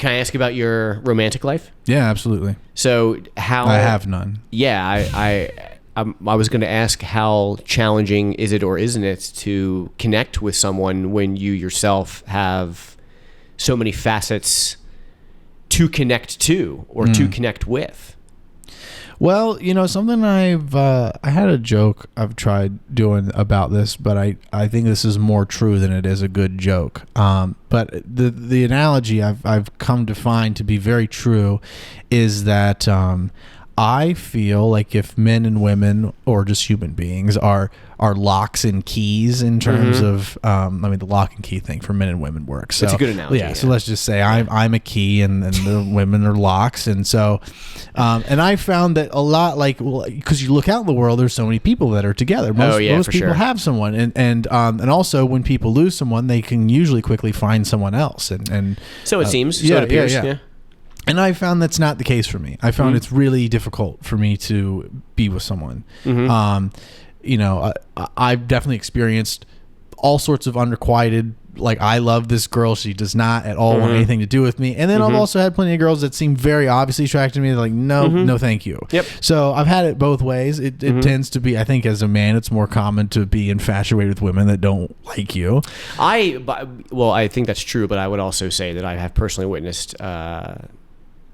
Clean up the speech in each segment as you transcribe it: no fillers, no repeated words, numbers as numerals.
can I ask about your romantic life? Yeah, absolutely. So how I have none. Yeah, I was going to ask, how challenging is it or isn't it to connect with someone when you yourself have so many facets to connect to or to connect with? Well, something I had a joke I've tried doing about this, but I think this is more true than it is a good joke. But the analogy I've come to find to be very true is that I feel like if men and women or just human beings are locks and keys in terms of the lock and key thing for men and women works. So, it's a good analogy. Yeah, so let's just say I'm a key and the women are locks, and so and I found that a lot, because you look out in the world, there's so many people that are together. Most people have someone, and also when people lose someone, they can usually quickly find someone else, and so it seems. So it appears. Yeah. And I found that's not the case for me. I found it's really difficult for me to be with someone. I've definitely experienced all sorts of unrequited, like, I love this girl, she does not at all want anything to do with me. And then I've also had plenty of girls that seem very obviously attracted to me. They're like, no, thank you. Yep. So I've had it both ways. It tends to be, I think as a man, it's more common to be infatuated with women that don't like you. I think that's true, but I would also say that I have personally witnessed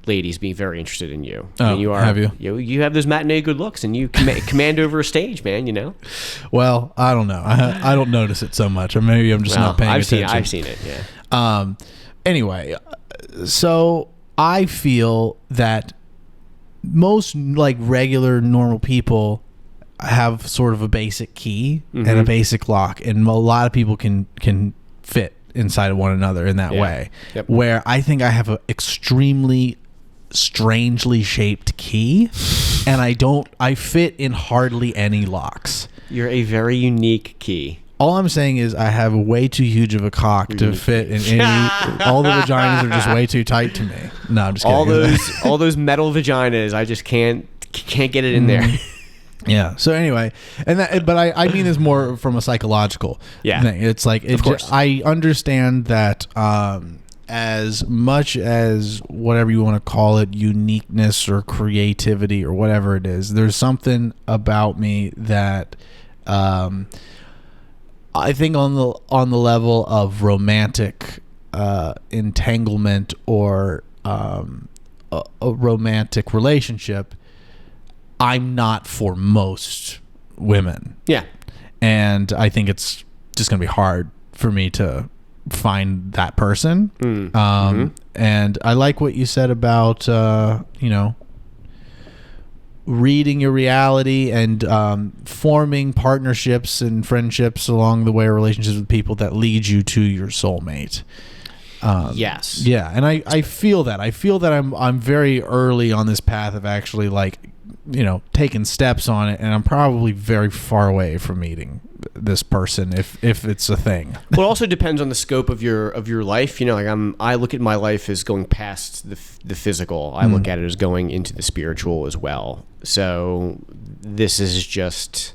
ladies being very interested in you. Oh, have you? You have those matinee good looks, and you command over a stage, man. Well, I don't know. I don't notice it so much, or maybe I'm just not paying attention. I've seen it. Yeah. Anyway, so I feel that most regular normal people have sort of a basic key and a basic lock, and a lot of people can fit inside of one another in that way. Yep. Where I think I have an extremely strangely shaped key, and I fit in hardly any locks. You're a very unique key. All I'm saying is I have way too huge of a cock to fit in any. All the vaginas are just way too tight to me. No, I'm just kidding. All those metal vaginas, I just can't get it in there. Yeah. So anyway, but I mean this more from a psychological thing. It's like, I understand that as much as whatever you want to call it, uniqueness or creativity or whatever it is, there's something about me that I think on the level of romantic entanglement or a romantic relationship, I'm not for most women. Yeah. And I think it's just going to be hard for me to find that person. And I like what you said about, reading your reality and forming partnerships and friendships along the way, or relationships with people that lead you to your soulmate. Yes. Yeah. And I feel that. I feel that I'm very early on this path of actually taking steps on it, and I'm probably very far away from meeting this person if it's a thing. Well, it also depends on the scope of your life. I look at my life as going past the physical. I look at it as going into the spiritual as well. So this is just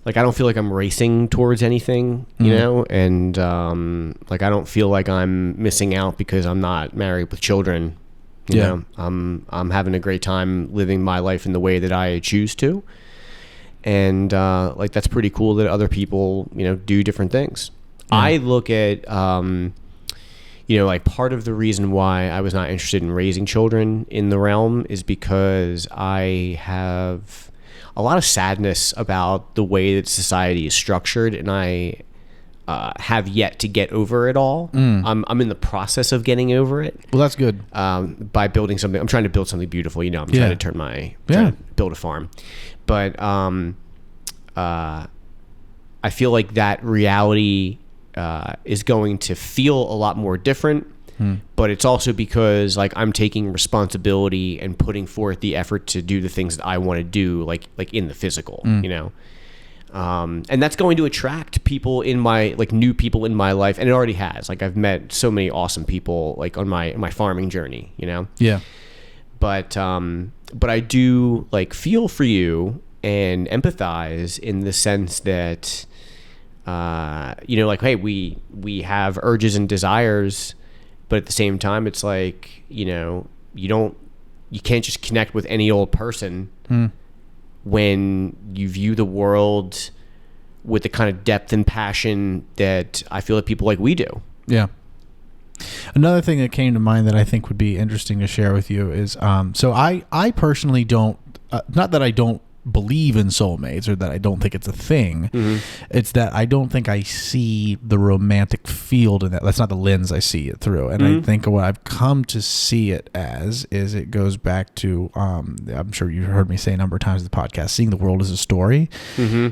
I don't feel like I'm racing towards anything, and I don't feel like I'm missing out because I'm not married with children. You know, I'm having a great time living my life in the way that I choose to. And that's pretty cool that other people, do different things. I look at, part of the reason why I was not interested in raising children in the realm is because I have a lot of sadness about the way that society is structured, and I have yet to get over it all. I'm in the process of getting over it. Well, that's good. By building something. I'm trying to build something beautiful. I'm trying to trying to build a farm. But I feel like that reality is going to feel a lot more different. But it's also because I'm taking responsibility and putting forth the effort to do the things that I want to do, like in the physical, and that's going to attract people in my new people in my life, and it already has. I've met so many awesome people on my farming journey, Yeah. But I do feel for you and empathize in the sense that hey, we have urges and desires, but at the same time, it's like, you can't just connect with any old person when you view the world with the kind of depth and passion that I feel that people like we do. Yeah. Another thing that came to mind that I think would be interesting to share with you is, so I personally don't, not that I don't believe in soulmates or that I don't think it's a thing. It's that I don't think I see the romantic field in that. That's not the lens I see it through. And I think what I've come to see it as is it goes back to, I'm sure you've heard me say a number of times in the podcast, seeing the world as a story.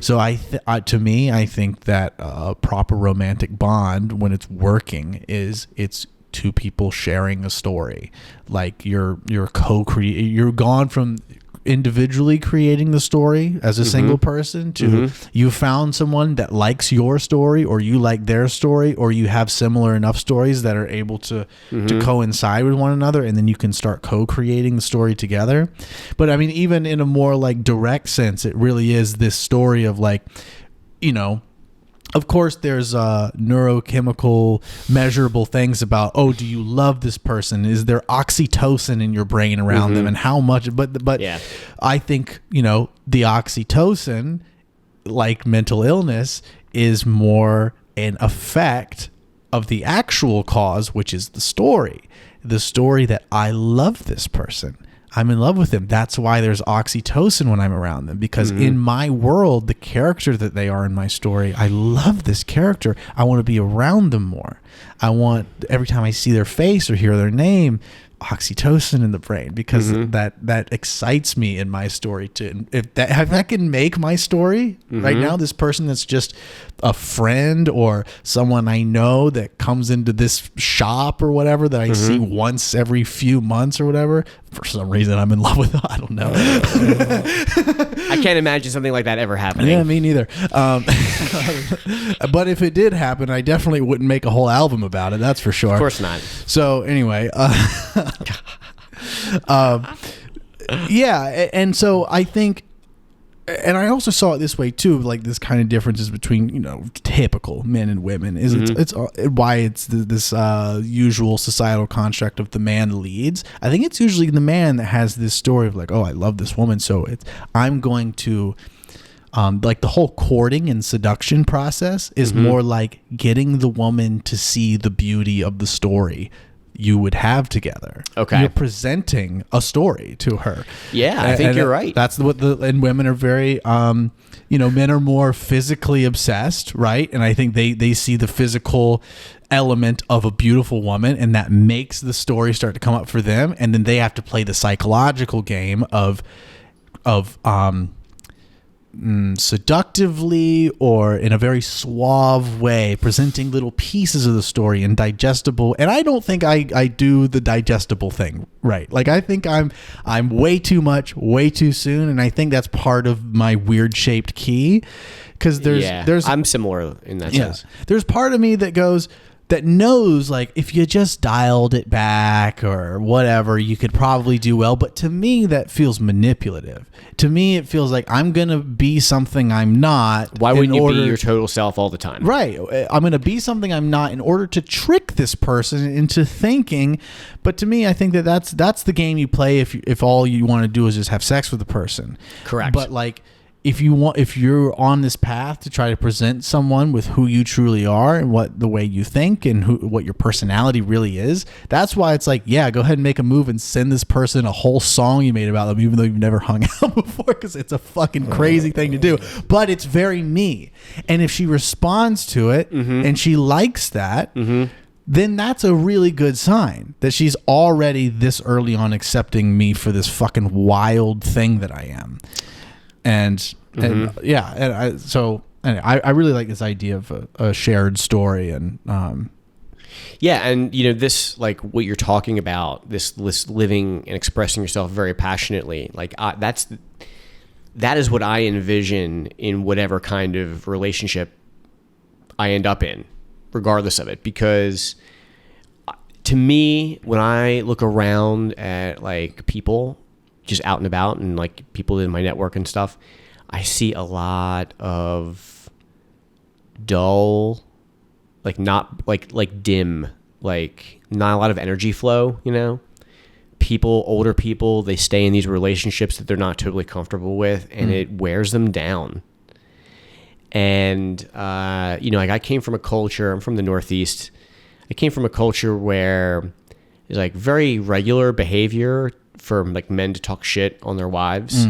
So to me, I think that a proper romantic bond, when it's working, it's two people sharing a story. Like you're gone from individually creating the story as a single person to you found someone that likes your story, or you like their story, or you have similar enough stories that are able to coincide with one another, and then you can start co-creating the story together. But I mean, even in a more like direct sense, it really is this story of like, of course, there's neurochemical measurable things about, do you love this person? Is there oxytocin in your brain around them, and how much? But yeah. I think, the oxytocin, like mental illness, is more an effect of the actual cause, which is the story that I love this person. I'm in love with them. That's why there's oxytocin when I'm around them, because in my world, the character that they are in my story, I love this character. I want to be around them more. I want, every time I see their face or hear their name, oxytocin in the brain, because that excites me in my story too. If that can make my story right now, this person that's just a friend or someone I know that comes into this shop or whatever that I see once every few months or whatever, for some reason I'm in love with them. I don't know. I can't imagine something like that ever happening. Yeah, me neither. But if it did happen, I definitely wouldn't make a whole album about it. That's for sure. Of course not. So anyway, yeah, and so I think, and I also saw it this way too, like this kind of differences between typical men and women is it's why it's this usual societal construct of the man leads. I think it's usually the man that has this story of like, I love this woman, so I'm going to like the whole courting and seduction process is more like getting the woman to see the beauty of the story you would have together. Okay. You're presenting a story to her. Yeah, I think you're right. That's what and women are very, men are more physically obsessed, right? And I think they see the physical element of a beautiful woman, and that makes the story start to come up for them. And then they have to play the psychological game of seductively or in a very suave way, presenting little pieces of the story and digestible. And I don't think I do the digestible thing right. Like I think I'm way too much, way too soon, and I think that's part of my weird shaped key. Because there's I'm similar in that sense. There's part of me that knows like if you just dialed it back or whatever, you could probably do well. But to me, that feels manipulative. To me, it feels like I'm going to be something I'm not. Why wouldn't you be your total self all the time? Right. I'm going to be something I'm not in order to trick this person into thinking. But to me, I think that's the game you play if all you want to do is just have sex with the person. Correct. But like, if you're on this path to try to present someone with who you truly are and what the way you think and what your personality really is, that's why it's like, yeah, go ahead and make a move and send this person a whole song you made about them, even though you've never hung out before, because it's a fucking crazy thing to do. But it's very me. And if she responds to it and she likes that, then that's a really good sign that she's already this early on accepting me for this fucking wild thing that I am. And I really like this idea of a shared story and and this, like what you're talking about, this living and expressing yourself very passionately, like that is what I envision in whatever kind of relationship I end up in, regardless of it. Because to me, when I look around at like people just out and about and like people in my network and stuff, I see a lot of dull, like not like dim like not a lot of energy flow, you know. Older people, they stay in these relationships that they're not totally comfortable with, and it wears them down. And, you know, like I came from a culture, I'm from the Northeast. I came from a culture where it's like very regular behavior for like men to talk shit on their wives.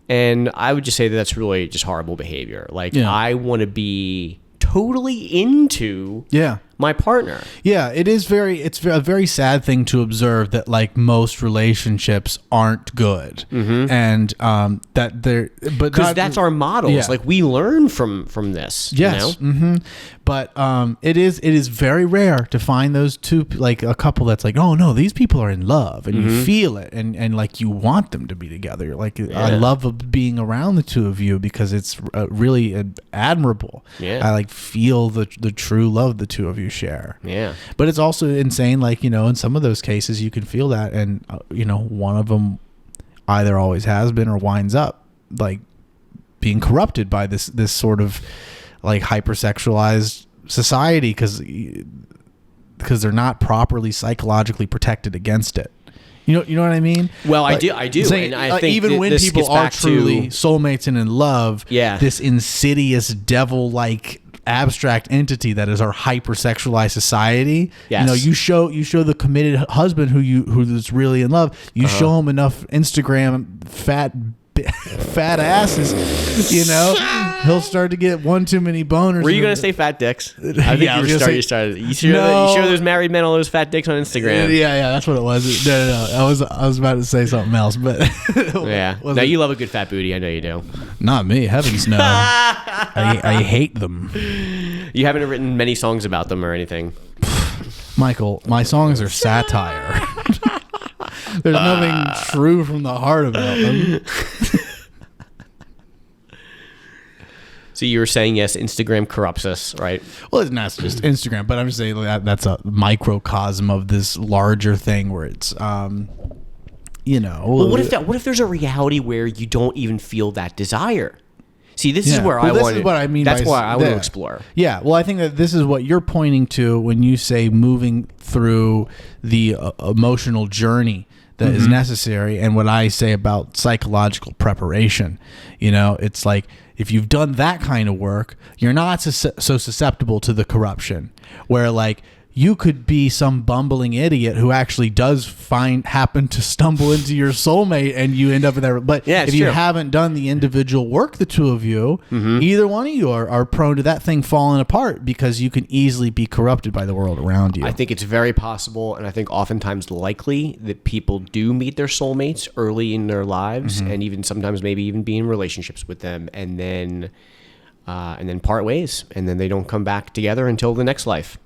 And I would just say that that's really just horrible behavior. Like I want to be totally into my partner. Yeah, it's a very sad thing to observe that like most relationships aren't good. And that they're, but because that's our models. Like we learn from this. Yes. You know? But it is very rare to find those two, like a couple that's like, oh no, these people are in love, and you feel it, and like you want them to be together. You're like, I love being around the two of you because it's really admirable. I like feel the true love the two of you share. But it's also insane, like, you know, in some of those cases you can feel that, and you know, one of them either always has been or winds up like being corrupted by this sort of like hypersexualized society because they're not properly psychologically protected against it. You know what I mean? Well, like, I do. Saying, and I think even when people are truly soulmates and in love, this insidious devil-like abstract entity that is our hypersexualized society. You know, you show the committed husband who's really in love. You show him enough Instagram fat asses, you know, he'll start to get one too many boners. Were you gonna say fat dicks? I think you started. You show those married men all those fat dicks on Instagram. Yeah, that's what it was. No. I was about to say something else, but Now you love a good fat booty. I know you do. Not me, heavens no. I hate them. You haven't written many songs about them or anything, Michael. My songs are satire. There's nothing true from the heart about them. So you were saying, yes, Instagram corrupts us, right? Well, it's not just Instagram, but I'm just saying that's a microcosm of this larger thing where it's, you know. Well, what if there's a reality where you don't even feel that desire? See, this is where I want to. This is what I mean. That's why I want to explore. Yeah, well, I think that this is what you're pointing to when you say moving through the emotional journey that is necessary, and what I say about psychological preparation. You know, it's like if you've done that kind of work, you're not so susceptible to the corruption. Where like you could be some bumbling idiot who actually does happen to stumble into your soulmate and you end up in there. But if you haven't done the individual work, the two of you, either one of you are prone to that thing falling apart because you can easily be corrupted by the world around you. I think it's very possible, and I think oftentimes likely, that people do meet their soulmates early in their lives, and even sometimes maybe even be in relationships with them, and then part ways, and then they don't come back together until the next life.